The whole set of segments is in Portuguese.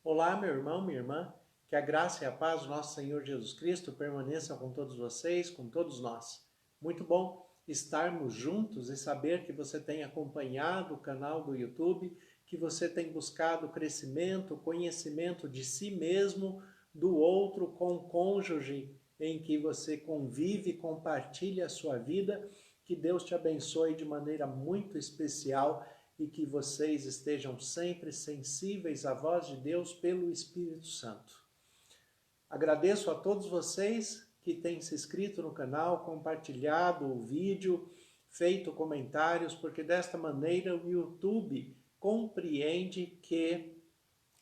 Olá, meu irmão, minha irmã, que a graça e a paz do nosso Senhor Jesus Cristo permaneçam com todos vocês, com todos nós. Muito bom estarmos juntos e saber que você tem acompanhado o canal do YouTube, que você tem buscado crescimento, conhecimento de si mesmo, do outro, com o cônjuge em que você convive, compartilha a sua vida. Que Deus te abençoe de maneira muito especial e que vocês estejam sempre sensíveis à voz de Deus pelo Espírito Santo. Agradeço a todos vocês que têm se inscrito no canal, compartilhado o vídeo, feito comentários, porque desta maneira o YouTube compreende que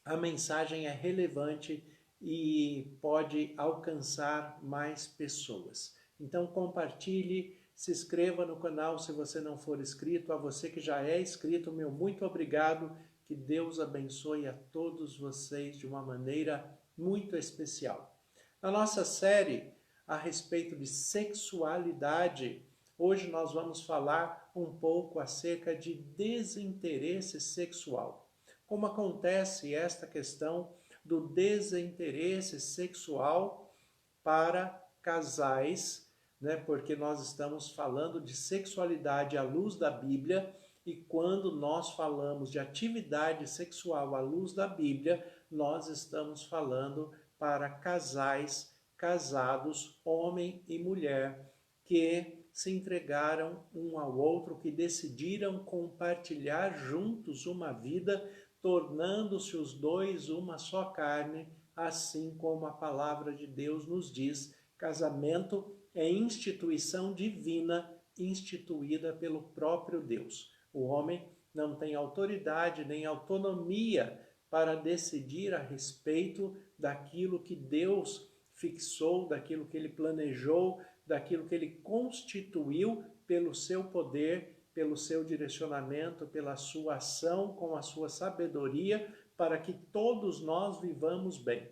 a mensagem é relevante e pode alcançar mais pessoas. Então compartilhe, se inscreva no canal se você não for inscrito. A você que já é inscrito, meu muito obrigado. Que Deus abençoe a todos vocês de uma maneira muito especial. Na nossa série a respeito de sexualidade, hoje nós vamos falar um pouco acerca de desinteresse sexual. Como acontece esta questão do desinteresse sexual para casais, né? Porque nós estamos falando de sexualidade à luz da Bíblia, e quando nós falamos de atividade sexual à luz da Bíblia, nós estamos falando para casais casados, homem e mulher, que se entregaram um ao outro, que decidiram compartilhar juntos uma vida, tornando-se os dois uma só carne, assim como a palavra de Deus nos diz. Casamento é instituição divina, instituída pelo próprio Deus. O homem não tem autoridade nem autonomia para decidir a respeito daquilo que Deus fixou, daquilo que ele planejou, daquilo que ele constituiu pelo seu poder, pelo seu direcionamento, pela sua ação, com a sua sabedoria, para que todos nós vivamos bem.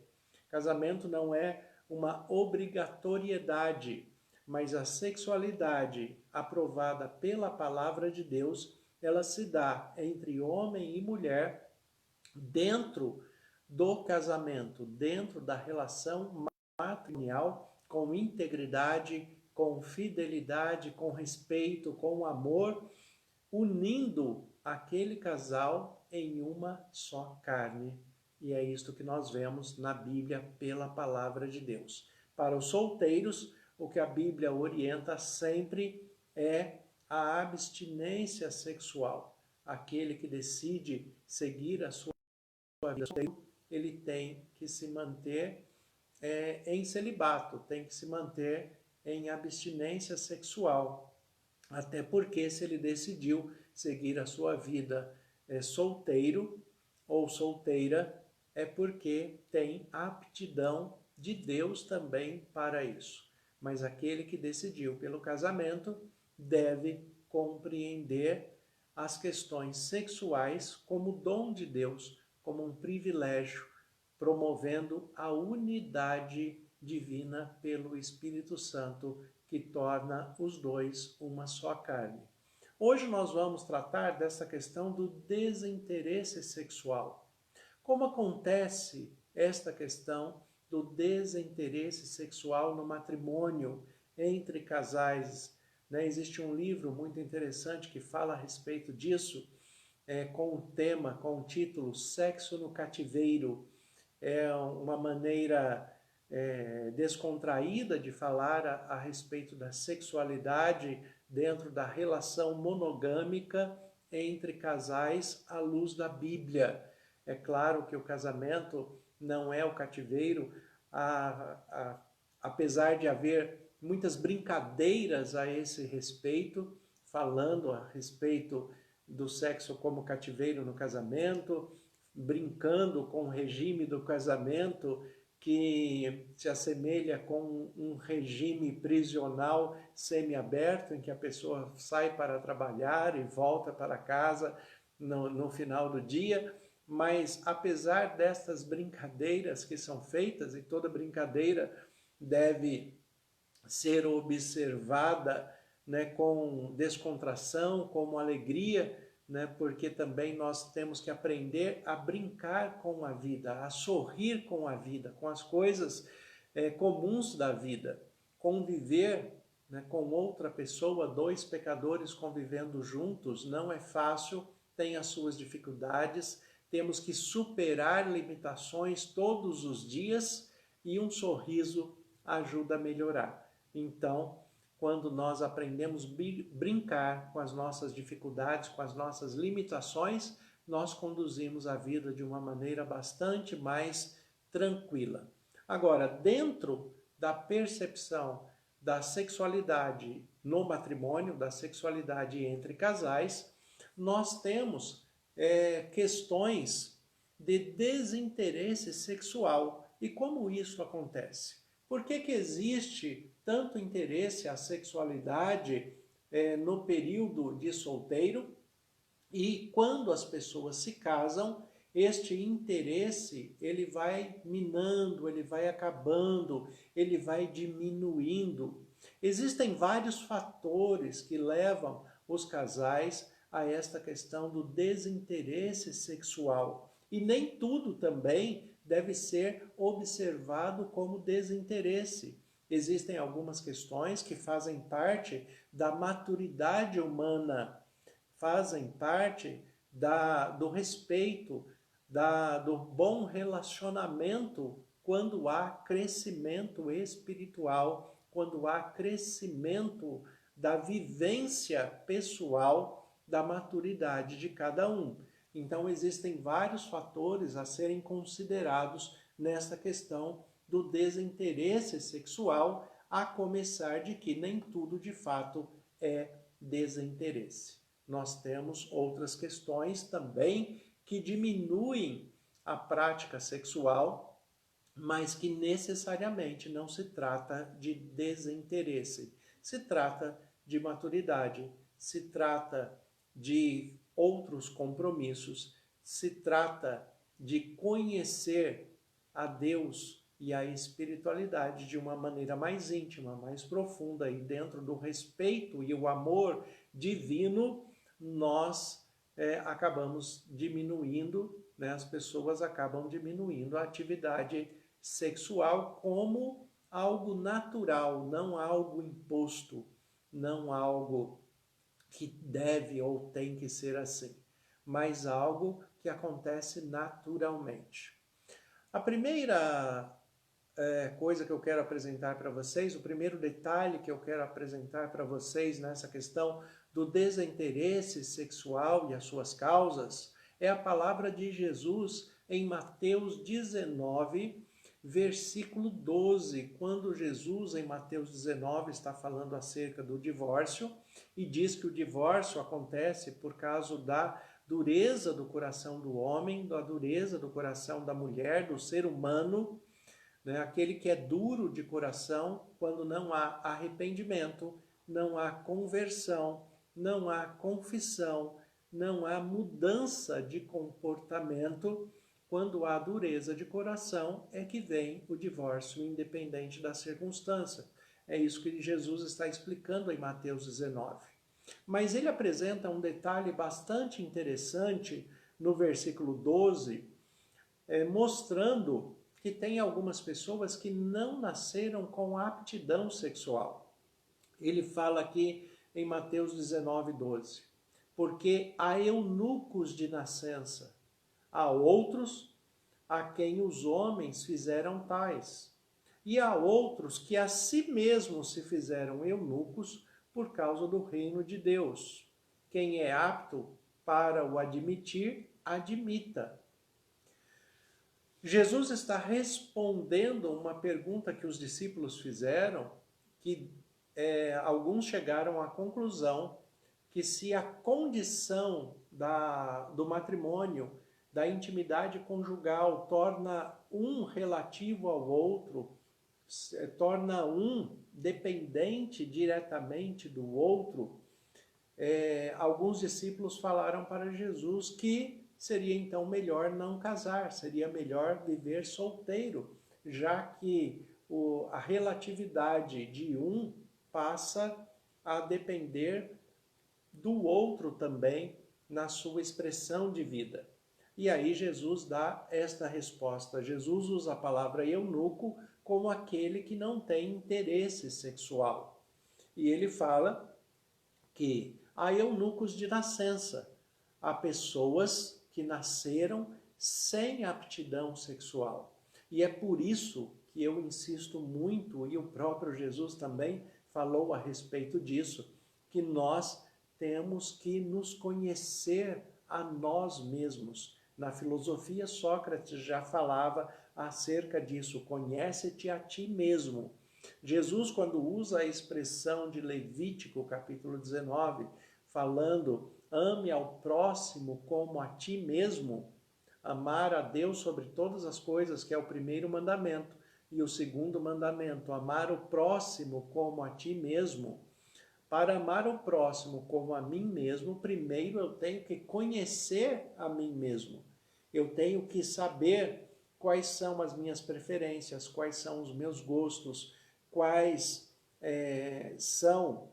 Casamento não é uma obrigatoriedade, mas a sexualidade aprovada pela palavra de Deus, ela se dá entre homem e mulher dentro do casamento, dentro da relação matrimonial, com integridade, com fidelidade, com respeito, com amor, unindo aquele casal em uma só carne. E é isto que nós vemos na Bíblia pela palavra de Deus. Para os solteiros, o que a Bíblia orienta sempre é a abstinência sexual. Aquele que decide seguir a sua vida solteiro, ele tem que se manter em celibato, tem que se manter em abstinência sexual. Até porque se ele decidiu seguir a sua vida solteiro ou solteira, é porque tem aptidão de Deus também para isso. Mas aquele que decidiu pelo casamento deve compreender as questões sexuais como dom de Deus, como um privilégio, promovendo a unidade divina pelo Espírito Santo, que torna os dois uma só carne. Hoje nós vamos tratar dessa questão do desinteresse sexual. Como acontece esta questão do desinteresse sexual no matrimônio entre casais? Né? Existe um livro muito interessante que fala a respeito disso, com o tema, com o título Sexo no Cativeiro. É uma maneira descontraída de falar a respeito da sexualidade dentro da relação monogâmica entre casais à luz da Bíblia. É claro que o casamento não é o cativeiro, apesar de haver muitas brincadeiras a esse respeito, falando a respeito do sexo como cativeiro no casamento, brincando com o regime do casamento, que se assemelha com um regime prisional semiaberto, em que a pessoa sai para trabalhar e volta para casa no final do dia. Mas apesar destas brincadeiras que são feitas, e toda brincadeira deve ser observada, né, com descontração, com alegria, né? Porque também nós temos que aprender a brincar com a vida, a sorrir com a vida, com as coisas comuns da vida, conviver, né, com outra pessoa, dois pecadores convivendo juntos, não é fácil, tem as suas dificuldades, temos que superar limitações todos os dias e um sorriso ajuda a melhorar. Então, quando nós aprendemos a brincar com as nossas dificuldades, com as nossas limitações, nós conduzimos a vida de uma maneira bastante mais tranquila. Agora, dentro da percepção da sexualidade no matrimônio, da sexualidade entre casais, nós temos questões de desinteresse sexual. E como isso acontece? Por que existe tanto interesse à sexualidade no período de solteiro e quando as pessoas se casam, este interesse ele vai minando, ele vai acabando, ele vai diminuindo. Existem vários fatores que levam os casais a esta questão do desinteresse sexual. E nem tudo também deve ser observado como desinteresse. Existem algumas questões que fazem parte da maturidade humana, fazem parte do respeito, do bom relacionamento quando há crescimento espiritual, quando há crescimento da vivência pessoal, da maturidade de cada um. Então, existem vários fatores a serem considerados nessa questão do desinteresse sexual, a começar de que nem tudo de fato é desinteresse. Nós temos outras questões também que diminuem a prática sexual, mas que necessariamente não se trata de desinteresse. Se trata de maturidade, se trata de outros compromissos, se trata de conhecer a Deus e a espiritualidade de uma maneira mais íntima, mais profunda, e dentro do respeito e o amor divino, nós acabamos diminuindo, né, as pessoas acabam diminuindo a atividade sexual como algo natural, não algo imposto, não algo que deve ou tem que ser assim, mas algo que acontece naturalmente. A primeira coisa que eu quero apresentar para vocês, o primeiro detalhe que eu quero apresentar para vocês nessa questão do desinteresse sexual e as suas causas, é a palavra de Jesus em Mateus 19, versículo 12, quando Jesus em Mateus 19 está falando acerca do divórcio e diz que o divórcio acontece por causa da dureza do coração do homem, da dureza do coração da mulher, do ser humano, né? Aquele que é duro de coração, quando não há arrependimento, não há conversão, não há confissão, não há mudança de comportamento. Quando há dureza de coração, é que vem o divórcio, independente da circunstância. É isso que Jesus está explicando em Mateus 19. Mas ele apresenta um detalhe bastante interessante no versículo 12, mostrando que tem algumas pessoas que não nasceram com aptidão sexual. Ele fala aqui em Mateus 19, 12. Porque há eunucos de nascença, há outros a quem os homens fizeram tais, e há outros que a si mesmos se fizeram eunucos por causa do reino de Deus. Quem é apto para o admitir, admita. Jesus está respondendo uma pergunta que os discípulos fizeram, que alguns chegaram à conclusão que se a condição do matrimônio, da intimidade conjugal, torna um relativo ao outro, torna um dependente diretamente do outro, alguns discípulos falaram para Jesus que seria então melhor não casar, seria melhor viver solteiro, já que a relatividade de um passa a depender do outro também, na sua expressão de vida. E aí Jesus dá esta resposta. Jesus usa a palavra eunuco como aquele que não tem interesse sexual. E ele fala que há eunucos de nascença, há pessoas que nasceram sem aptidão sexual. E é por isso que eu insisto muito, e o próprio Jesus também falou a respeito disso, que nós temos que nos conhecer a nós mesmos. Na filosofia, Sócrates já falava acerca disso, conhece-te a ti mesmo. Jesus, quando usa a expressão de Levítico, capítulo 19, falando, ame ao próximo como a ti mesmo, amar a Deus sobre todas as coisas, que é o primeiro mandamento, e o segundo mandamento, amar o próximo como a ti mesmo. Para amar o próximo como a mim mesmo, primeiro eu tenho que conhecer a mim mesmo. Eu tenho que saber quais são as minhas preferências, quais são os meus gostos, quais são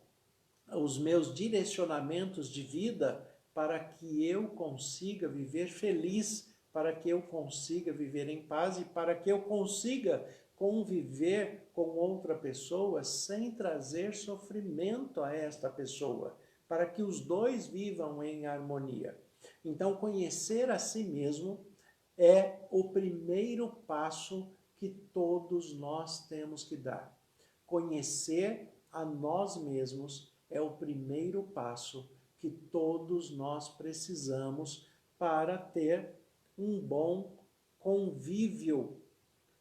os meus direcionamentos de vida para que eu consiga viver feliz, para que eu consiga viver em paz e para que eu consiga conviver com outra pessoa sem trazer sofrimento a esta pessoa, para que os dois vivam em harmonia. Então, conhecer a si mesmo é o primeiro passo que todos nós temos que dar. Conhecer a nós mesmos é o primeiro passo que todos nós precisamos para ter um bom convívio,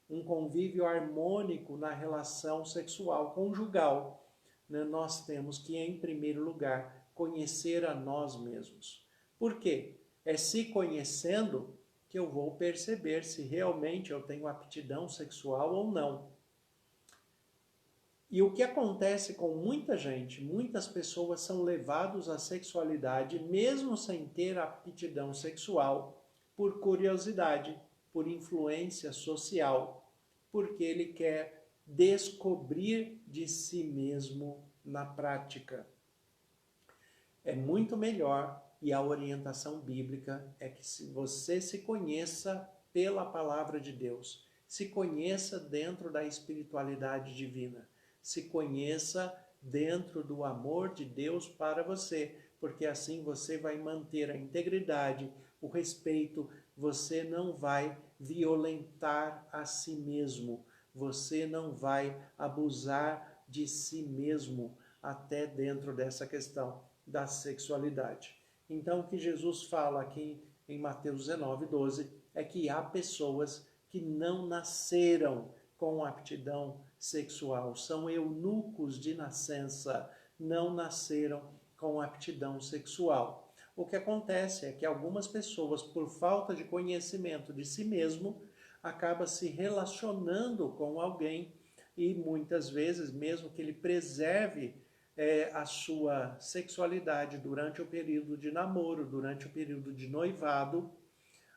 um convívio harmônico na relação sexual conjugal. Nós temos que, em primeiro lugar, conhecer a nós mesmos. Por quê? É se conhecendo que eu vou perceber se realmente eu tenho aptidão sexual ou não. E o que acontece com muita gente, muitas pessoas são levados à sexualidade mesmo sem ter aptidão sexual, por curiosidade, por influência social, porque ele quer descobrir de si mesmo na prática. É muito melhor, e a orientação bíblica é que você se conheça pela palavra de Deus, se conheça dentro da espiritualidade divina, se conheça dentro do amor de Deus para você, porque assim você vai manter a integridade, o respeito, você não vai violentar a si mesmo, você não vai abusar de si mesmo até dentro dessa questão da sexualidade. Então, o que Jesus fala aqui em Mateus 19, 12, é que há pessoas que não nasceram com aptidão sexual, são eunucos de nascença, não nasceram com aptidão sexual. O que acontece é que algumas pessoas, por falta de conhecimento de si mesmo, acabam se relacionando com alguém e muitas vezes, mesmo que ele preserve a sua sexualidade durante o período de namoro, durante o período de noivado,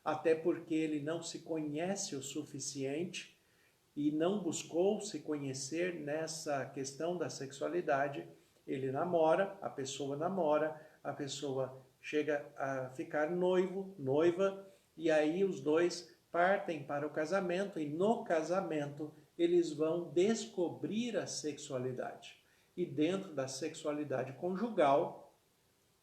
até porque ele não se conhece o suficiente e não buscou se conhecer nessa questão da sexualidade, ele namora, a pessoa chega a ficar noiva, e aí os dois partem para o casamento, e no casamento eles vão descobrir a sexualidade. E dentro da sexualidade conjugal,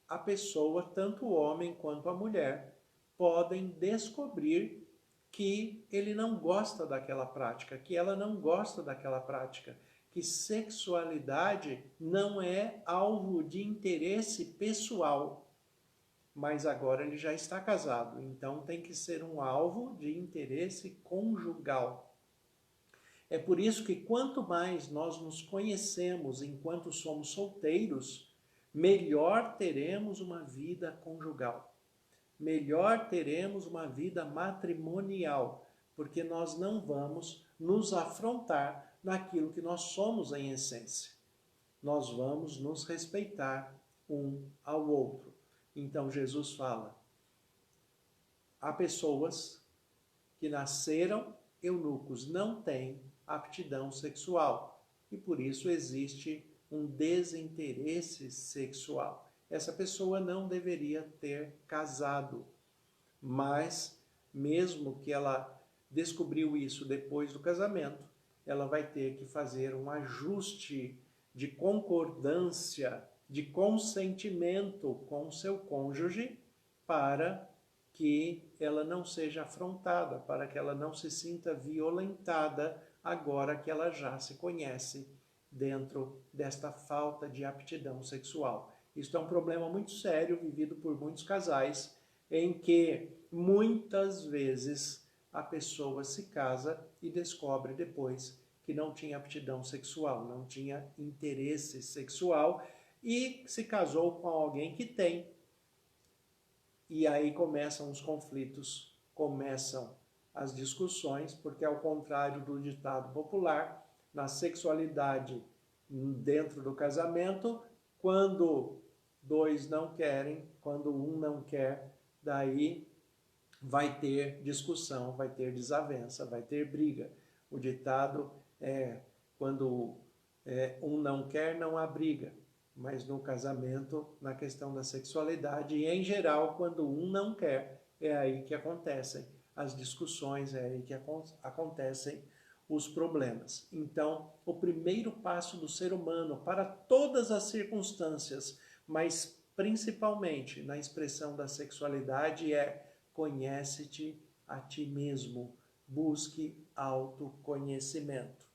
a pessoa, tanto o homem quanto a mulher, podem descobrir que ele não gosta daquela prática, que ela não gosta daquela prática, que sexualidade não é alvo de interesse pessoal, mas agora ele já está casado, então tem que ser um alvo de interesse conjugal. É por isso que quanto mais nós nos conhecemos enquanto somos solteiros, melhor teremos uma vida conjugal. Melhor teremos uma vida matrimonial, porque nós não vamos nos afrontar naquilo que nós somos em essência. Nós vamos nos respeitar um ao outro. Então Jesus fala, há pessoas que nasceram eunucos, não têm aptidão sexual, e por isso existe um desinteresse sexual. essa pessoa não deveria ter casado. Mas, mesmo que ela descobriu isso depois do casamento, ela vai ter que fazer um ajuste de concordância, de consentimento com o seu cônjuge para que ela não seja afrontada, para que ela não se sinta violentada agora que ela já se conhece dentro desta falta de aptidão sexual. Isso é um problema muito sério vivido por muitos casais, em que muitas vezes a pessoa se casa e descobre depois que não tinha aptidão sexual, não tinha interesse sexual e se casou com alguém que tem. E aí começam os conflitos, começam as discussões, porque ao contrário do ditado popular, na sexualidade dentro do casamento, quando dois não querem, quando um não quer, daí vai ter discussão, vai ter desavença, vai ter briga. O ditado é, quando um não quer, não há briga. Mas no casamento, na questão da sexualidade, e em geral, quando um não quer, é aí que acontecem as discussões, é aí que acontecem os problemas. Então, o primeiro passo do ser humano para todas as circunstâncias, mas principalmente na expressão da sexualidade, é conhece-te a ti mesmo, busque autoconhecimento.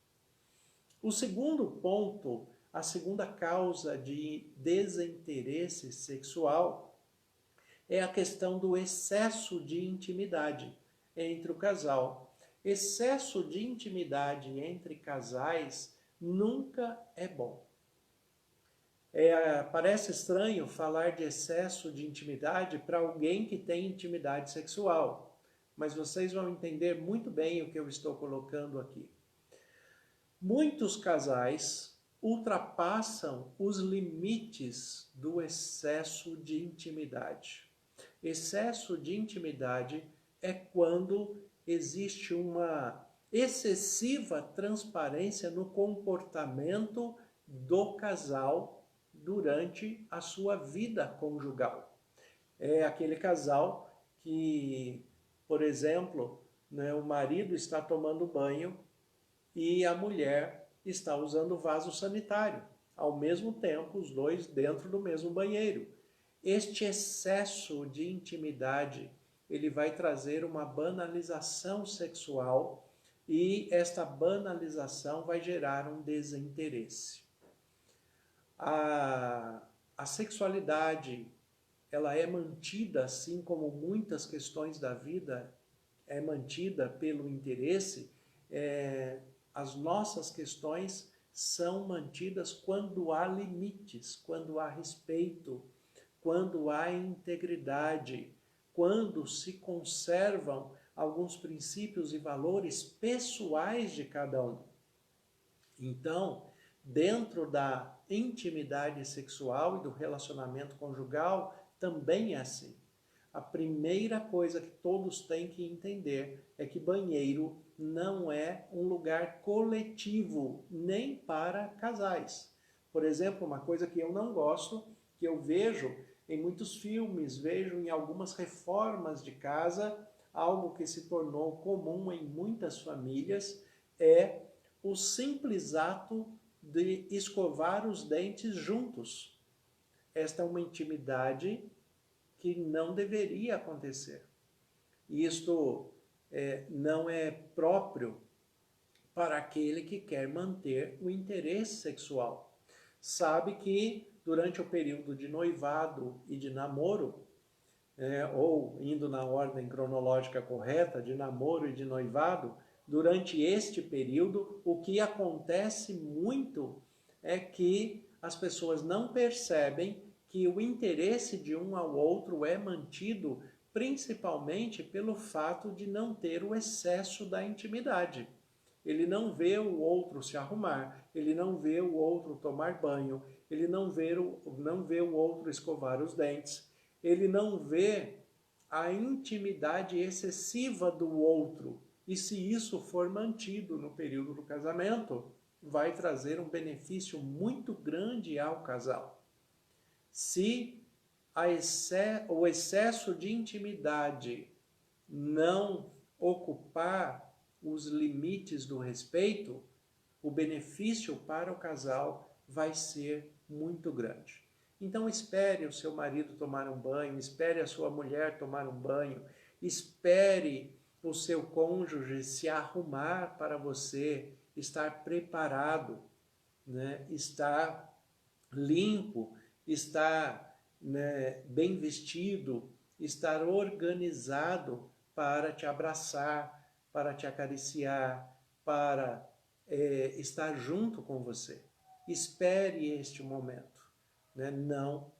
O segundo ponto, a segunda causa de desinteresse sexual é a questão do excesso de intimidade entre o casal. Excesso de intimidade entre casais nunca é bom. Parece estranho falar de excesso de intimidade para alguém que tem intimidade sexual, mas vocês vão entender muito bem o que eu estou colocando aqui. Muitos casais ultrapassam os limites do excesso de intimidade. Excesso de intimidade é quando existe uma excessiva transparência no comportamento do casal durante a sua vida conjugal. É aquele casal que, por exemplo, né, o marido está tomando banho e a mulher está usando vaso sanitário. Ao mesmo tempo, os dois dentro do mesmo banheiro. Este excesso de intimidade, ele vai trazer uma banalização sexual e esta banalização vai gerar um desinteresse. A sexualidade, ela é mantida, assim como muitas questões da vida, é mantida pelo interesse. As nossas questões são mantidas quando há limites, quando há respeito, quando há integridade, quando se conservam alguns princípios e valores pessoais de cada um. Então, dentro da intimidade sexual e do relacionamento conjugal, também é assim. A primeira coisa que todos têm que entender é que banheiro não é um lugar coletivo, nem para casais. Por exemplo, uma coisa que eu não gosto, que eu vejo em muitos filmes, vejo em algumas reformas de casa, algo que se tornou comum em muitas famílias, é o simples ato de escovar os dentes juntos. Esta é uma intimidade que não deveria acontecer. Isto não é próprio para aquele que quer manter o interesse sexual. Sabe que durante o período de noivado e de namoro, ou indo na ordem cronológica correta, de namoro e de noivado, durante este período, o que acontece muito é que as pessoas não percebem que o interesse de um ao outro é mantido principalmente pelo fato de não ter o excesso da intimidade. Ele não vê o outro se arrumar, ele não vê o outro tomar banho, ele não vê o outro escovar os dentes, ele não vê a intimidade excessiva do outro. E se isso for mantido no período do casamento, vai trazer um benefício muito grande ao casal. Se o excesso de intimidade não ocupar os limites do respeito, o benefício para o casal vai ser muito grande. Então espere o seu marido tomar um banho, espere a sua mulher tomar um banho, espere o seu cônjuge se arrumar para você estar preparado, né? Estar limpo, estar, né, bem vestido, estar organizado para te abraçar, para te acariciar, para estar junto com você. Espere este momento, né? Não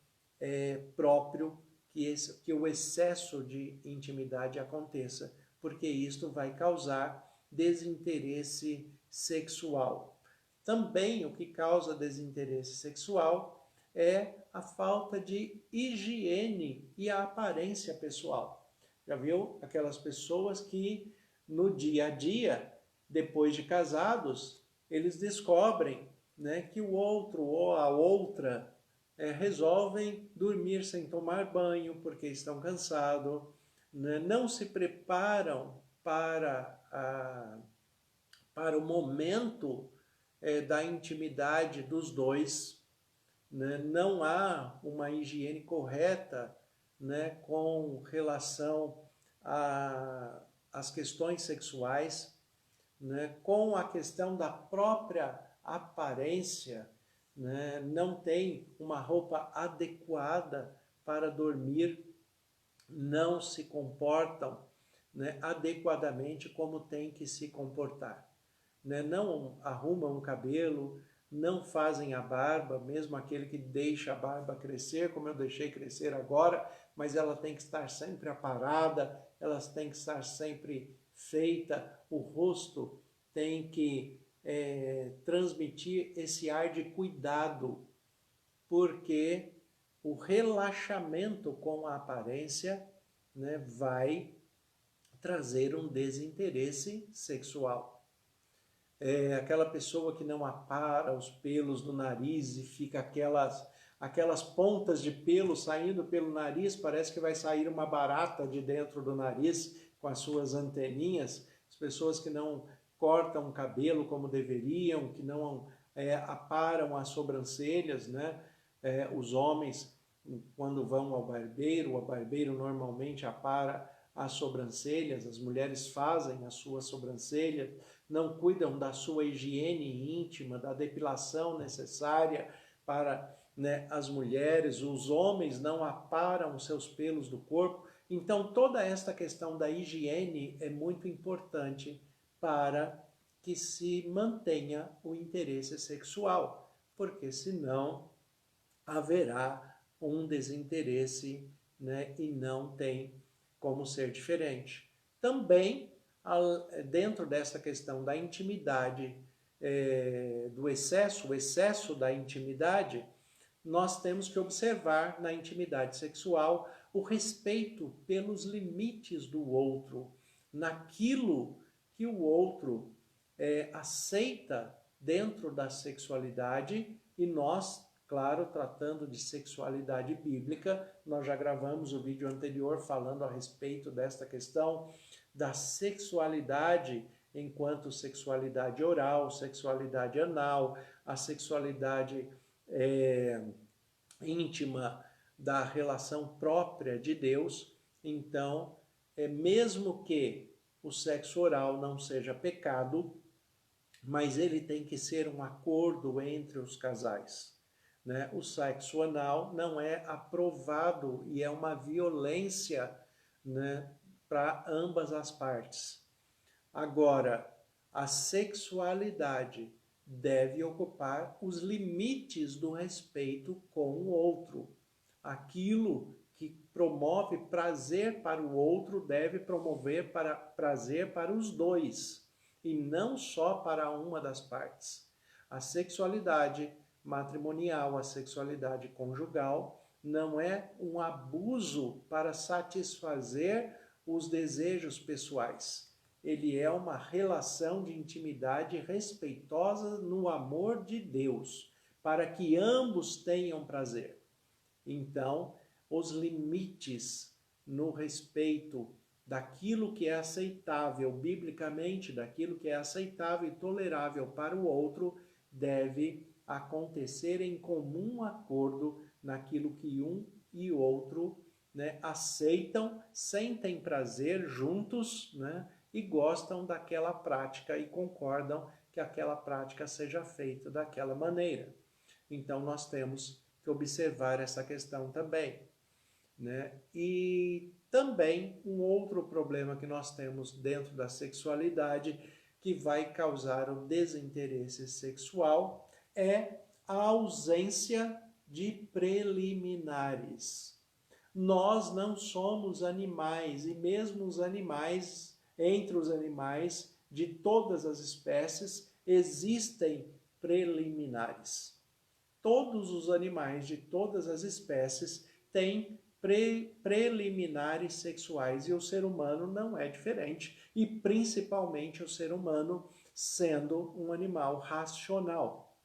é próprio que o excesso de intimidade aconteça, porque isto vai causar desinteresse sexual. Também o que causa desinteresse sexual é a falta de higiene e a aparência pessoal. Já viu aquelas pessoas que no dia a dia, depois de casados, eles descobrem, né, que o outro ou a outra resolvem dormir sem tomar banho porque estão cansados, né, não se preparam para o momento da intimidade dos dois, né? Não há uma higiene correta, né, com relação às questões sexuais, né, com a questão da própria aparência, né, não tem uma roupa adequada para dormir, não se comportam, né, adequadamente como tem que se comportar. Né? Não arrumam o cabelo, não fazem a barba, mesmo aquele que deixa a barba crescer, como eu deixei crescer agora, mas ela tem que estar sempre aparada, ela tem que estar sempre feita, o rosto tem que transmitir esse ar de cuidado, porque o relaxamento com a aparência, né, vai trazer um desinteresse sexual. Aquela pessoa que não apara os pelos do nariz e fica aquelas pontas de pelo saindo pelo nariz, parece que vai sair uma barata de dentro do nariz com as suas anteninhas. As pessoas que não cortam o cabelo como deveriam, que não aparam as sobrancelhas, né? Os homens, quando vão ao barbeiro, o barbeiro normalmente apara as sobrancelhas, as mulheres fazem as suas sobrancelhas, não cuidam da sua higiene íntima, da depilação necessária para, né, as mulheres, os homens não aparam os seus pelos do corpo. Então toda esta questão da higiene é muito importante para que se mantenha o interesse sexual, porque senão haverá um desinteresse, né, e não tem como ser diferente. Também, dentro dessa questão da intimidade, do excesso, o excesso da intimidade, nós temos que observar na intimidade sexual o respeito pelos limites do outro, naquilo que o outro aceita dentro da sexualidade, e nós, claro, tratando de sexualidade bíblica, nós já gravamos o vídeo anterior falando a respeito desta questão da sexualidade enquanto sexualidade oral, sexualidade anal, a sexualidade íntima da relação própria de Deus. Então, mesmo que o sexo oral não seja pecado, mas ele tem que ser um acordo entre os casais. Né? O sexo anal não é aprovado e é uma violência, né, para ambas as partes. Agora, a sexualidade deve ocupar os limites do respeito com o outro. Aquilo que promove prazer para o outro deve promover prazer para os dois, e não só para uma das partes. A sexualidade matrimonial, a sexualidade conjugal, não é um abuso para satisfazer os desejos pessoais. Ele é uma relação de intimidade respeitosa no amor de Deus, para que ambos tenham prazer. Então, os limites no respeito daquilo que é aceitável biblicamente, daquilo que é aceitável e tolerável para o outro, deve acontecer em comum acordo naquilo que um e outro, né, aceitam, sentem prazer juntos, né, e gostam daquela prática e concordam que aquela prática seja feita daquela maneira. Então nós temos que observar essa questão também, né? E também um outro problema que nós temos dentro da sexualidade que vai causar o desinteresse sexual é a ausência de preliminares. Nós não somos animais e mesmo os animais, entre os animais de todas as espécies, existem preliminares. Todos os animais de todas as espécies têm preliminares sexuais e o ser humano não é diferente, e principalmente o ser humano sendo um animal racional.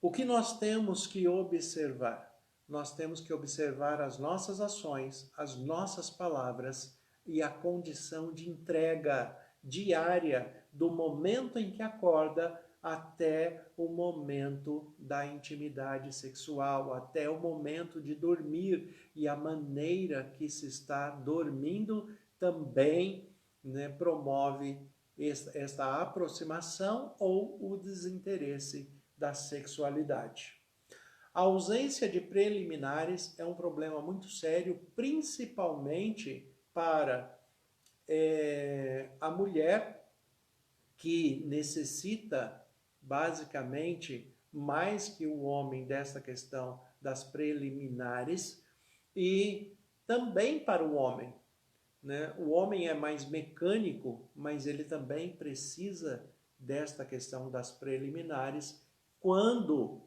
O que nós temos que observar? Nós temos que observar as nossas ações, as nossas palavras e a condição de entrega diária do momento em que acorda até o momento da intimidade sexual, até o momento de dormir, e a maneira que se está dormindo também, né, promove esta aproximação ou o desinteresse da sexualidade. A ausência de preliminares é um problema muito sério, principalmente para a mulher, que necessita basicamente mais que o homem dessa questão das preliminares, e também para o homem, né? O homem é mais mecânico, mas ele também precisa desta questão das preliminares quando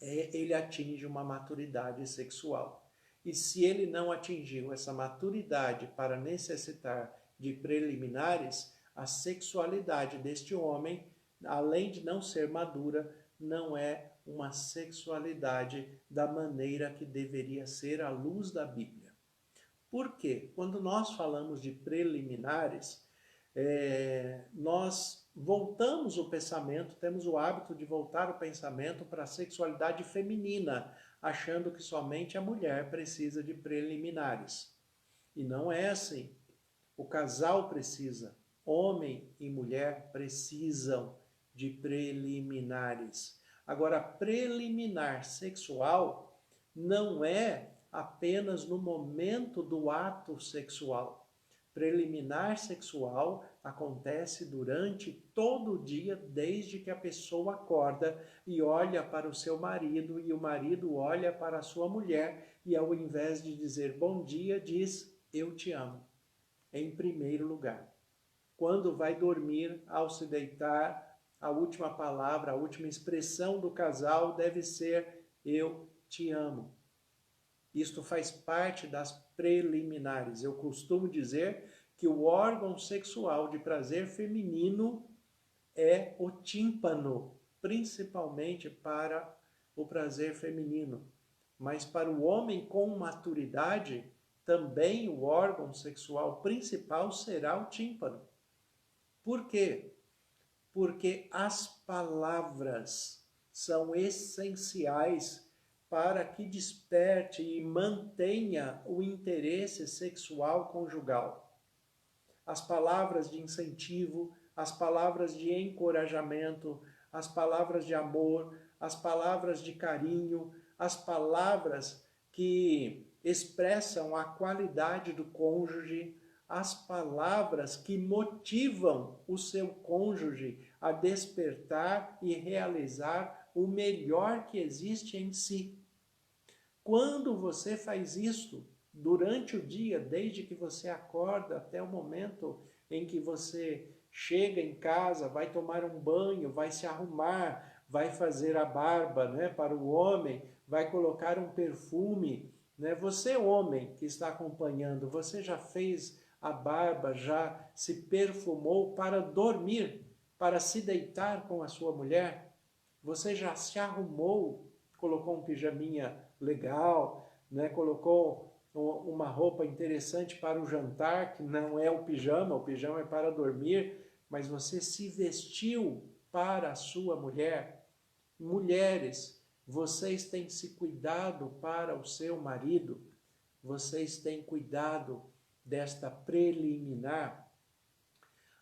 ele atinge uma maturidade sexual. E se ele não atingiu essa maturidade para necessitar de preliminares, a sexualidade deste homem, além de não ser madura, não é uma sexualidade da maneira que deveria ser à luz da Bíblia. Por quê? Quando nós falamos de preliminares, nós voltamos o pensamento, temos o hábito de voltar o pensamento para a sexualidade feminina, achando que somente a mulher precisa de preliminares. E não é assim. O casal precisa, homem e mulher precisam de preliminares. Agora, preliminar sexual não é apenas no momento do ato sexual. Preliminar sexual acontece durante todo o dia, desde que a pessoa acorda e olha para o seu marido, e o marido olha para a sua mulher, e ao invés de dizer bom dia, diz eu te amo, em primeiro lugar. Quando vai dormir, ao se deitar, a última palavra, a última expressão do casal deve ser eu te amo. Isto faz parte das preliminares. Eu costumo dizer que o órgão sexual de prazer feminino é o tímpano, principalmente para o prazer feminino. Mas para o homem com maturidade, também o órgão sexual principal será o tímpano. Por quê? Porque as palavras são essenciais para que desperte e mantenha o interesse sexual conjugal. As palavras de incentivo, as palavras de encorajamento, as palavras de amor, as palavras de carinho, as palavras que expressam a qualidade do cônjuge, as palavras que motivam o seu cônjuge a despertar e realizar o melhor que existe em si. Quando você faz isto durante o dia, desde que você acorda até o momento em que você chega em casa, vai tomar um banho, vai se arrumar, vai fazer a barba, né, para o homem, vai colocar um perfume, né? Você, homem que está acompanhando, você já fez a barba, já se perfumou para dormir, para se deitar com a sua mulher? Você já se arrumou, colocou um pijaminha legal, né? Colocou uma roupa interessante para o jantar, que não é o pijama é para dormir, mas você se vestiu para a sua mulher. Mulheres, vocês têm se cuidado para o seu marido, vocês têm cuidado desta preliminar.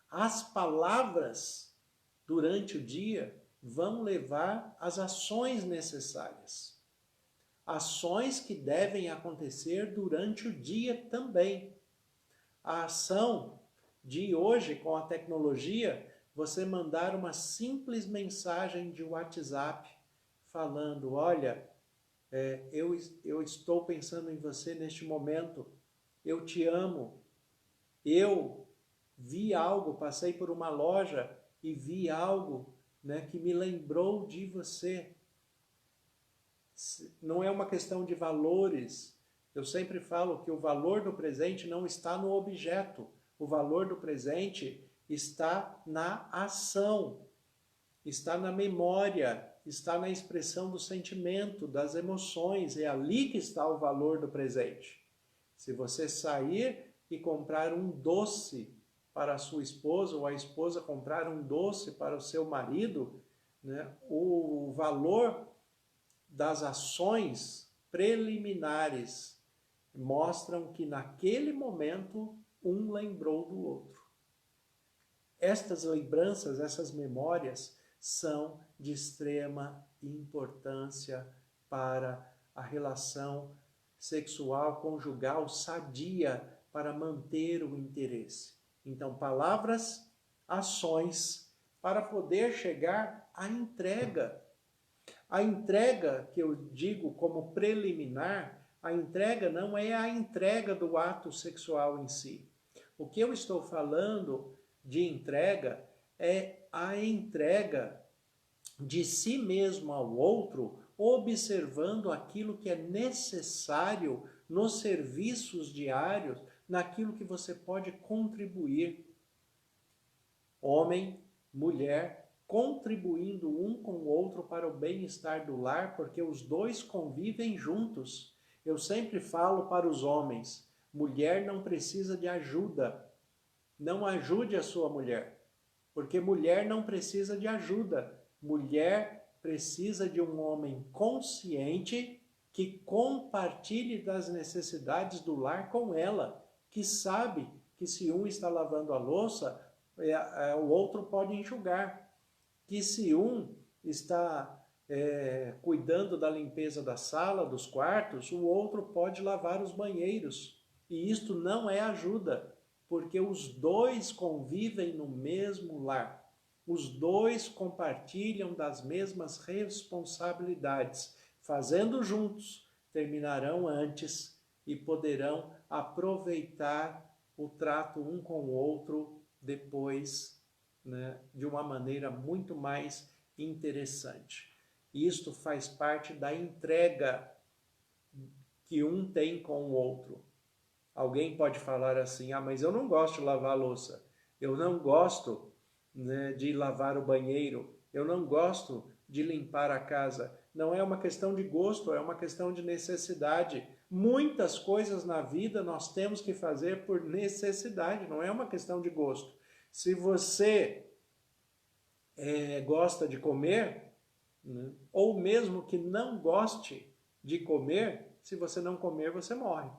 As palavras durante o dia vão levar às ações necessárias. Ações que devem acontecer durante o dia também. A ação de hoje, com a tecnologia, você mandar uma simples mensagem de WhatsApp falando, olha, eu estou pensando em você neste momento, eu te amo, eu vi algo, passei por uma loja e vi algo, né, que me lembrou de você. Não é uma questão de valores. Eu sempre falo que o valor do presente não está no objeto. O valor do presente está na ação, está na memória, está na expressão do sentimento, das emoções. É ali que está o valor do presente. Se você sair e comprar um doce para a sua esposa, ou a esposa comprar um doce para o seu marido, né, o valor das ações preliminares mostram que naquele momento um lembrou do outro. Estas lembranças, essas memórias são de extrema importância para a relação sexual, conjugal, sadia, para manter o interesse. Então, palavras, ações, para poder chegar à entrega. A entrega, que eu digo como preliminar, a entrega não é a entrega do ato sexual em si. O que eu estou falando de entrega é a entrega de si mesmo ao outro, observando aquilo que é necessário nos serviços diários, naquilo que você pode contribuir. Homem, mulher, contribuindo um com o outro para o bem-estar do lar, porque os dois convivem juntos. Eu sempre falo para os homens, mulher não precisa de ajuda. Não ajude a sua mulher, porque mulher não precisa de ajuda. Mulher precisa de um homem consciente que compartilhe das necessidades do lar com ela, que sabe que se um está lavando a louça, o outro pode enxugar, que se um está cuidando da limpeza da sala, dos quartos, o outro pode lavar os banheiros. E isto não é ajuda, porque os dois convivem no mesmo lar. Os dois compartilham das mesmas responsabilidades. Fazendo juntos, terminarão antes e poderão aproveitar o trato um com o outro depois, né, de uma maneira muito mais interessante. Isto faz parte da entrega que um tem com o outro. Alguém pode falar assim, mas eu não gosto de lavar a louça, eu não gosto, né, de lavar o banheiro, eu não gosto de limpar a casa. Não é uma questão de gosto, é uma questão de necessidade. Muitas coisas na vida nós temos que fazer por necessidade, não é uma questão de gosto. Se você gosta de comer, né, ou mesmo que não goste de comer, se você não comer, você morre.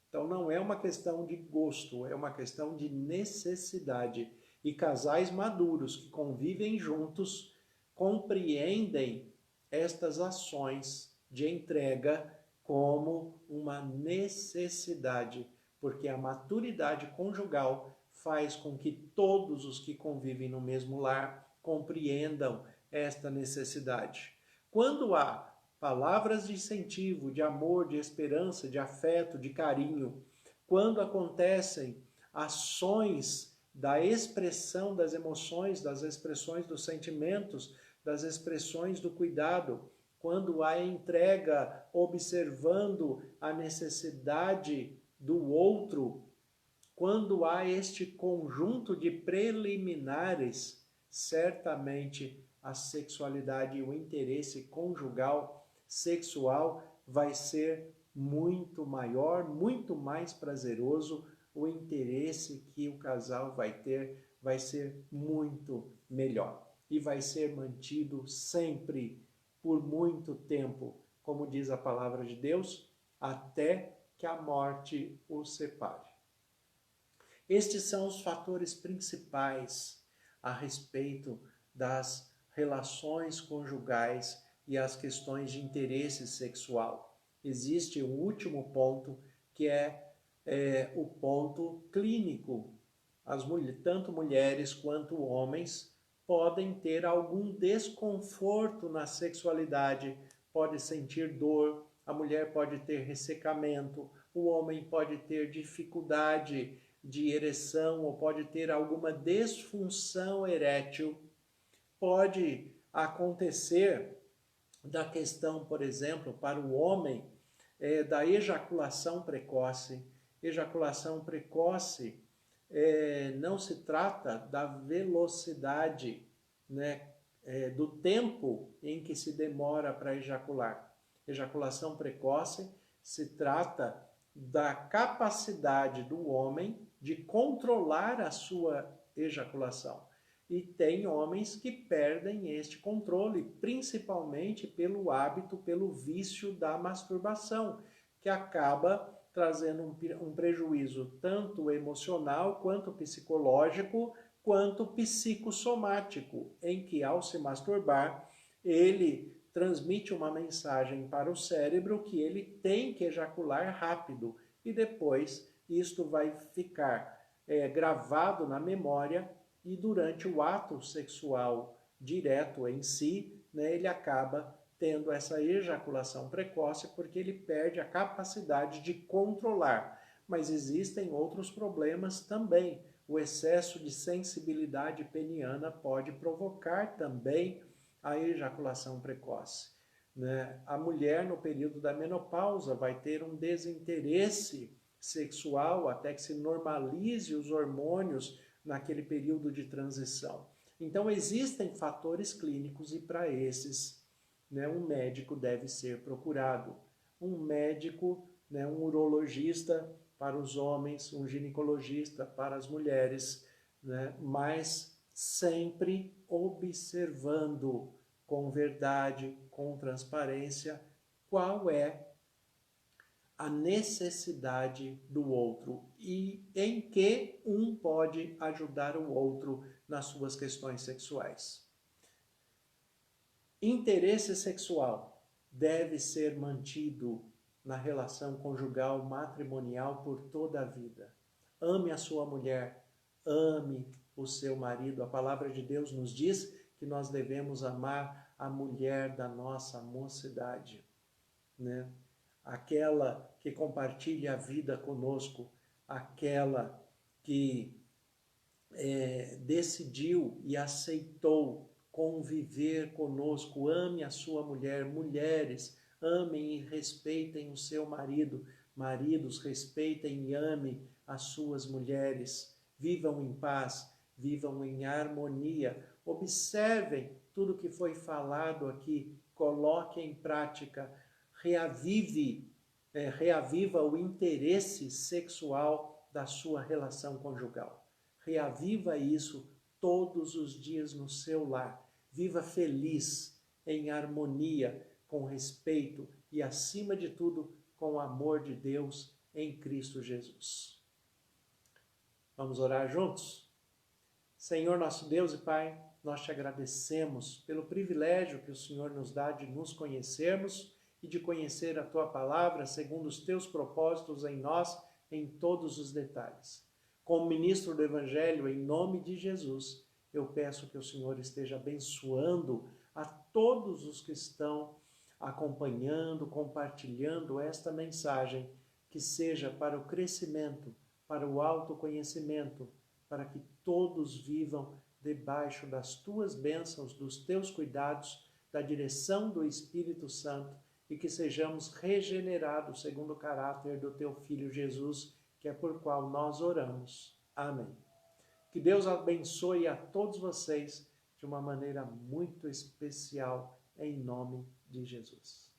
Então não é uma questão de gosto, é uma questão de necessidade. E casais maduros que convivem juntos compreendem estas ações de entrega como uma necessidade, porque a maturidade conjugal faz com que todos os que convivem no mesmo lar compreendam esta necessidade. Quando há palavras de incentivo, de amor, de esperança, de afeto, de carinho, quando acontecem ações da expressão das emoções, das expressões dos sentimentos, das expressões do cuidado, quando há entrega observando a necessidade do outro, quando há este conjunto de preliminares, certamente a sexualidade e o interesse conjugal, sexual, vai ser muito maior, muito mais prazeroso, o interesse que o casal vai ter vai ser muito melhor e vai ser mantido sempre por muito tempo, como diz a palavra de Deus, até que a morte os separe. Estes são os fatores principais a respeito das relações conjugais e as questões de interesse sexual. Existe um último ponto que é o ponto clínico. Tanto mulheres quanto homens podem ter algum desconforto na sexualidade, pode sentir dor, a mulher pode ter ressecamento, o homem pode ter dificuldade de ereção ou pode ter alguma disfunção erétil. Pode acontecer da questão, por exemplo, para o homem, da ejaculação precoce. Ejaculação precoce não se trata da velocidade, né, do tempo em que se demora para ejacular. Ejaculação precoce se trata da capacidade do homem de controlar a sua ejaculação. E tem homens que perdem este controle, principalmente pelo hábito, pelo vício da masturbação, que acaba trazendo um prejuízo tanto emocional, quanto psicológico, quanto psicossomático, em que ao se masturbar, ele transmite uma mensagem para o cérebro que ele tem que ejacular rápido e depois isto vai ficar gravado na memória e durante o ato sexual direto em si, né, ele acaba tendo essa ejaculação precoce porque ele perde a capacidade de controlar. Mas existem outros problemas também. O excesso de sensibilidade peniana pode provocar também a ejaculação precoce. Né? A mulher, no período da menopausa, vai ter um desinteresse sexual até que se normalize os hormônios naquele período de transição. Então, existem fatores clínicos e para esses, né, um médico deve ser procurado. Um médico, né, um urologista para os homens, um ginecologista para as mulheres, né, mas sempre observando com verdade, com transparência, qual é a necessidade do outro e em que um pode ajudar o outro nas suas questões sexuais. Interesse sexual deve ser mantido na relação conjugal matrimonial por toda a vida. Ame a sua mulher, ame o seu marido. A palavra de Deus nos diz que nós devemos amar a mulher da nossa mocidade, né? Aquela que compartilha a vida conosco, aquela que decidiu e aceitou conviver conosco. Ame a sua mulher. Mulheres, amem e respeitem o seu marido. Maridos, respeitem e amem as suas mulheres. Vivam em paz, vivam em harmonia. Observem tudo que foi falado aqui, coloque em prática, reaviva o interesse sexual da sua relação conjugal. Reaviva isso todos os dias no seu lar. Viva feliz, em harmonia, com respeito e, acima de tudo, com o amor de Deus em Cristo Jesus. Vamos orar juntos? Senhor, nosso Deus e Pai, nós te agradecemos pelo privilégio que o Senhor nos dá de nos conhecermos e de conhecer a Tua palavra segundo os Teus propósitos em nós, em todos os detalhes. Como ministro do Evangelho, em nome de Jesus, eu peço que o Senhor esteja abençoando a todos os que estão acompanhando, compartilhando esta mensagem, que seja para o crescimento, para o autoconhecimento, para que todos vivam debaixo das Tuas bênçãos, dos Teus cuidados, da direção do Espírito Santo e que sejamos regenerados segundo o caráter do Teu Filho Jesus, que é por qual nós oramos. Amém. Que Deus abençoe a todos vocês de uma maneira muito especial, em nome de Jesus.